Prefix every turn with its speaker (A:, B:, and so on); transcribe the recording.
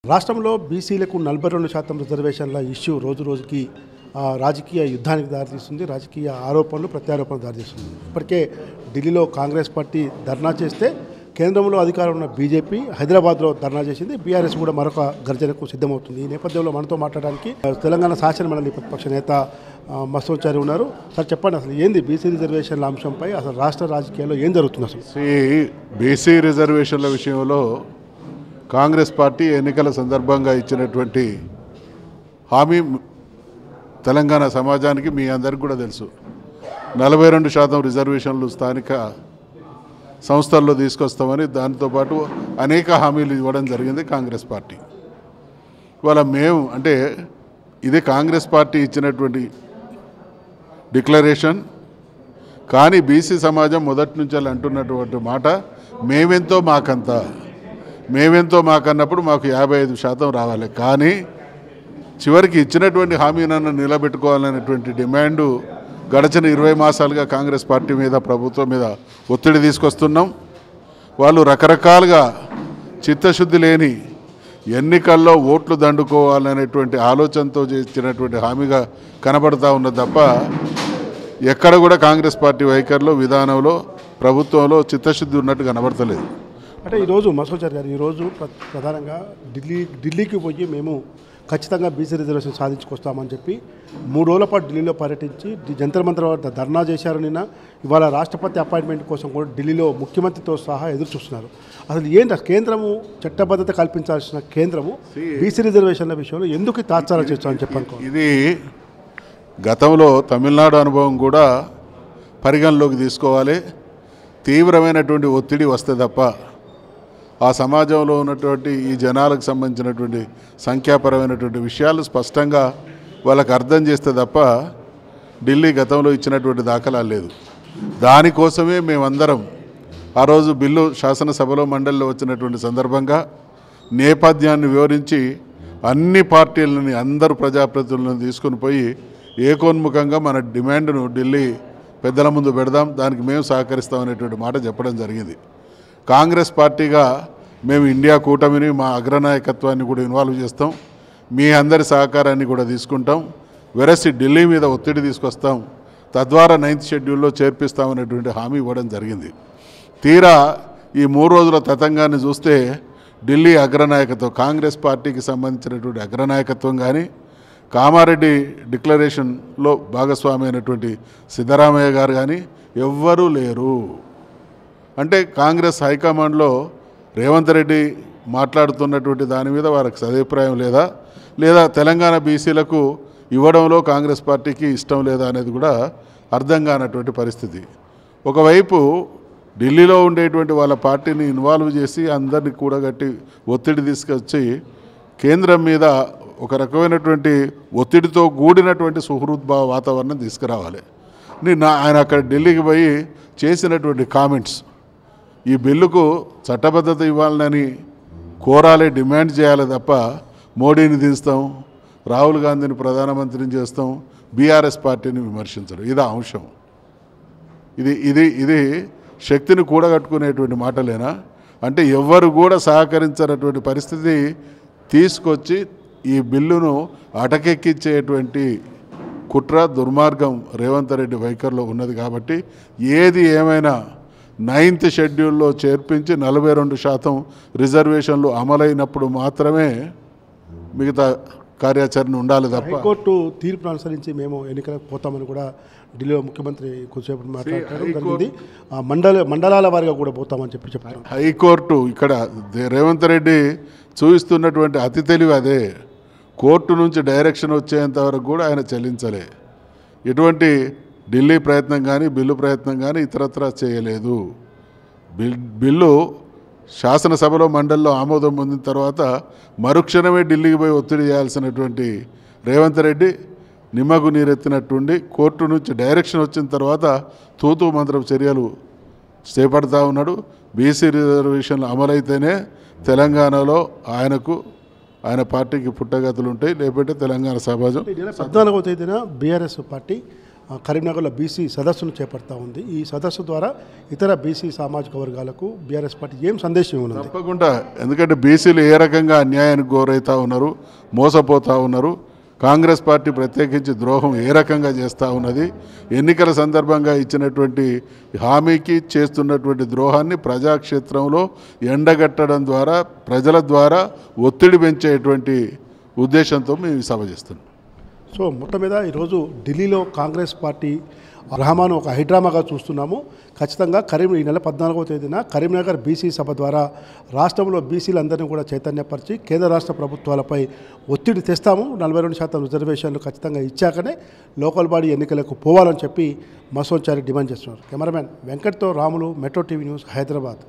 A: రాష్ట్రంలో బీసీలకు 42% రిజర్వేషన్ల ఇష్యూ రోజు రోజుకి రాజకీయ యుద్ధానికి దారితీస్తుంది. రాజకీయ ఆరోపణలు ప్రత్యారోపణలు దారితీస్తుంది. ఇప్పటికే ఢిల్లీలో కాంగ్రెస్ పార్టీ ధర్నా చేస్తే కేంద్రంలో అధికారం ఉన్న బీజేపీ హైదరాబాద్లో ధర్నా చేసింది. బీఆర్ఎస్ కూడా మరొక గర్జనకు సిద్ధమవుతుంది. ఈ నేపథ్యంలో మనతో మాట్లాడడానికి తెలంగాణ శాసన మండలి ప్రతిపక్ష నేత మస్తోచారి ఉన్నారు. సార్ చెప్పండి, అసలు ఏంది బీసీ రిజర్వేషన్ల అంశంపై అసలు రాష్ట్ర రాజకీయాల్లో ఏం జరుగుతుంది? అసలు
B: బీసీ రిజర్వేషన్ల విషయంలో కాంగ్రెస్ పార్టీ ఎన్నికల సందర్భంగా ఇచ్చినటువంటి హామీ తెలంగాణ సమాజానికి మీ అందరికీ కూడా తెలుసు. 42% రిజర్వేషన్లు స్థానిక సంస్థల్లో తీసుకొస్తామని, దాంతోపాటు అనేక హామీలు ఇవ్వడం జరిగింది కాంగ్రెస్ పార్టీ. ఇవాళ మేము అంటే ఇది కాంగ్రెస్ పార్టీ ఇచ్చినటువంటి డిక్లరేషన్. కానీ బీసీ సమాజం మొదటి నుంచి అంటున్నటువంటి మాట మేమెంతో మాకన్నప్పుడు మాకు 55% రావాలి. కానీ చివరికి ఇచ్చినటువంటి హామీనన్ను నిలబెట్టుకోవాలనేటువంటి డిమాండు గడిచిన 20 మాసాలుగా కాంగ్రెస్ పార్టీ మీద, ప్రభుత్వం మీద ఒత్తిడి తీసుకొస్తున్నాం. వాళ్ళు రకరకాలుగా చిత్తశుద్ధి లేని ఎన్నికల్లో ఓట్లు దండుకోవాలనేటువంటి ఆలోచనతో ఇచ్చినటువంటి హామీగా కనబడతా ఉన్నది తప్ప ఎక్కడ కూడా కాంగ్రెస్ పార్టీ వైఖరిలో, విధానంలో, ప్రభుత్వంలో చిత్తశుద్ధి ఉన్నట్టు కనబడతలేదు.
A: అంటే ఈరోజు మసోచారి గారు ఈరోజు ప్రధానంగా ఢిల్లీకి పోయి మేము ఖచ్చితంగా బీసీ రిజర్వేషన్ సాధించుకొస్తామని చెప్పి 3 రోజుల పాటు ఢిల్లీలో పర్యటించి జంతర్ మంతర్ వద్ద ధర్నా చేశారు. నిన్న ఇవాళ రాష్ట్రపతి అపాయింట్మెంట్ కోసం కూడా ఢిల్లీలో ముఖ్యమంత్రితో సహా ఎదురు చూస్తున్నారు. అసలు ఏంటి కేంద్రము చట్టబద్ధత కల్పించాల్సిన కేంద్రము బీసీ రిజర్వేషన్ల విషయంలో ఎందుకు తాత్సారం చేస్తామని చెప్పనుకో.
B: ఇది గతంలో తమిళనాడు అనుభవం కూడా పరిగణలోకి తీసుకోవాలి. తీవ్రమైనటువంటి ఒత్తిడి వస్తే తప్ప ఆ సమాజంలో ఉన్నటువంటి ఈ జనాలకు సంబంధించినటువంటి సంఖ్యాపరమైనటువంటి విషయాలు స్పష్టంగా వాళ్ళకు అర్థం చేస్తే తప్ప ఢిల్లీ గతంలో ఇచ్చినటువంటి దాఖలాలు లేదు. దానికోసమే మేమందరం ఆ రోజు బిల్లు శాసనసభలో మండలిలో వచ్చినటువంటి సందర్భంగా నేపథ్యాన్ని వివరించి అన్ని పార్టీలని, అందరు ప్రజాప్రతినిధులను తీసుకుని పోయి ఏకోన్ముఖంగా మన డిమాండ్ను ఢిల్లీ పెద్దల ముందు పెడదాం, దానికి మేము సహకరిస్తామనేటువంటి మాట చెప్పడం జరిగింది. కాంగ్రెస్ పార్టీగా మేము ఇండియా కూటమిని, మా అగ్రనాయకత్వాన్ని కూడా ఇన్వాల్వ్ చేస్తాం, మీ అందరి సహకారాన్ని కూడా తీసుకుంటాం, వెరసి ఢిల్లీ మీద ఒత్తిడి తీసుకొస్తాం, తద్వారా 9th షెడ్యూల్లో చేర్పిస్తామనేటువంటి హామీ ఇవ్వడం జరిగింది. తీరా ఈ 3 రోజుల తతంగాన్ని చూస్తే ఢిల్లీ అగ్రనాయకత్వం, కాంగ్రెస్ పార్టీకి సంబంధించినటువంటి అగ్రనాయకత్వం కానీ, కామారెడ్డి డిక్లరేషన్లో భాగస్వామి అయినటువంటి సిద్ధరామయ్య గారు కానీ ఎవ్వరూ లేరు. అంటే కాంగ్రెస్ హైకమాండ్లో రేవంత్ రెడ్డి మాట్లాడుతున్నటువంటి దాని మీద వారికి సదభిప్రాయం లేదా తెలంగాణ బీసీలకు ఇవ్వడంలో కాంగ్రెస్ పార్టీకి ఇష్టం లేదా అనేది కూడా అర్థం కానటువంటి పరిస్థితి. ఒకవైపు ఢిల్లీలో ఉండేటువంటి వాళ్ళ పార్టీని ఇన్వాల్వ్ చేసి అందరినీ కూడగట్టి ఒత్తిడి తీసుకొచ్చి కేంద్రం మీద ఒక రకమైనటువంటి ఒత్తిడితో కూడినటువంటి సుహృద్భావ వాతావరణం తీసుకురావాలి. ఆయన అక్కడ ఢిల్లీకి పోయి చేసినటువంటి కామెంట్స్, ఈ బిల్లుకు చట్టబద్ధత ఇవ్వాలని కోరాలి, డిమాండ్ చేయాలి తప్ప మోడీని దించుతాం, రాహుల్ గాంధీని ప్రధానమంత్రిని చేస్తాం, బీఆర్ఎస్ పార్టీని విమర్శించడం, ఇది అంశం. ఇది శక్తిని కూడగట్టుకునేటువంటి మాటలేనా? అంటే ఎవ్వరు కూడా సహకరించినటువంటి పరిస్థితి తీసుకొచ్చి ఈ బిల్లును అటకెక్కించేటువంటి కుట్ర, దుర్మార్గం రేవంత్ రెడ్డి వైఖరిలో ఉన్నది. కాబట్టి ఏది ఏమైనా 9th షెడ్యూల్లో చేర్పించి 42% రిజర్వేషన్లు అమలైనప్పుడు మాత్రమే మిగతా కార్యాచరణ ఉండాలి తప్ప.
A: హైకోర్టు తీర్పును అనుసరించి మేము ఎన్నికలకు పోతామని కూడా ఢిల్లీలో ముఖ్యమంత్రి కొద్దిసేపు మాట్లాడారు. మండలాల వారిగా కూడా పోతామని చెప్తారు.
B: హైకోర్టు ఇక్కడ రేవంత్ రెడ్డి చూపిస్తున్నటువంటి అతి తెలివి అదే. కోర్టు నుంచి డైరెక్షన్ వచ్చేంత వరకు కూడా ఆయన చెల్లించలే. ఎటువంటి ఢిల్లీ ప్రయత్నం కానీ, బిల్లు ప్రయత్నం కానీ ఇతరత్రా చేయలేదు. బిల్లు శాసనసభలో, మండలిలో ఆమోదం పొందిన తర్వాత మరుక్షణమే ఢిల్లీకి పోయి ఒత్తిడి చేయాల్సినటువంటి రేవంత్ రెడ్డి నిమ్మకు నీరెత్తినట్టుండి కోర్టు నుంచి డైరెక్షన్ వచ్చిన తర్వాత తూతూ మంత్రం చర్యలు చేపడతా ఉన్నాడు. బీసీ రిజర్వేషన్లు అమలైతేనే తెలంగాణలో ఆయన పార్టీకి పుట్టగతులు ఉంటాయి, లేకపోతే తెలంగాణ సమాజం.
A: 14వ తేదీన బీఆర్ఎస్ పార్టీ కరీంనగర్లో బీసీ సదస్సును చేపడతా ఉంది. ఈ సదస్సు ద్వారా ఇతర బీసీ సామాజిక వర్గాలకు బీఆర్ఎస్ పార్టీ ఏం సందేశం ఉన్నది?
B: తప్పకుండా, ఎందుకంటే బీసీలు ఏ రకంగా అన్యాయానికి గురవుతూ ఉన్నారు, మోసపోతూ ఉన్నారు, కాంగ్రెస్ పార్టీ ప్రత్యేకించి ద్రోహం ఏ రకంగా చేస్తూ ఉన్నది, ఎన్నికల సందర్భంగా ఇచ్చినటువంటి హామీకి చేస్తున్నటువంటి ద్రోహాన్ని ప్రజాక్షేత్రంలో ఎండగట్టడం ద్వారా ప్రజల ద్వారా ఒత్తిడి పెంచేటువంటి ఉద్దేశంతో మేము సభ చేస్తున్నాం.
A: సో మొత్తం మీద ఈరోజు ఢిల్లీలో కాంగ్రెస్ పార్టీ రహమాను ఒక హైడ్రామాగా చూస్తున్నాము. ఖచ్చితంగా ఈ నెల 14వ తేదీన కరీంనగర్ బీసీ సభ ద్వారా రాష్ట్రంలో బీసీలందరినీ కూడా చైతన్యపరిచి కేంద్ర రాష్ట్ర ప్రభుత్వాలపై ఒత్తిడి తెస్తాము. 42% రిజర్వేషన్లు ఖచ్చితంగా ఇచ్చాకనే లోకల్ బాడీ ఎన్నికలకు పోవాలని చెప్పి మసోన్చారి డిమాండ్ చేస్తున్నారు. కెమెరామెన్ వెంకట్తో Ramulu, Metro TV News, Hyderabad.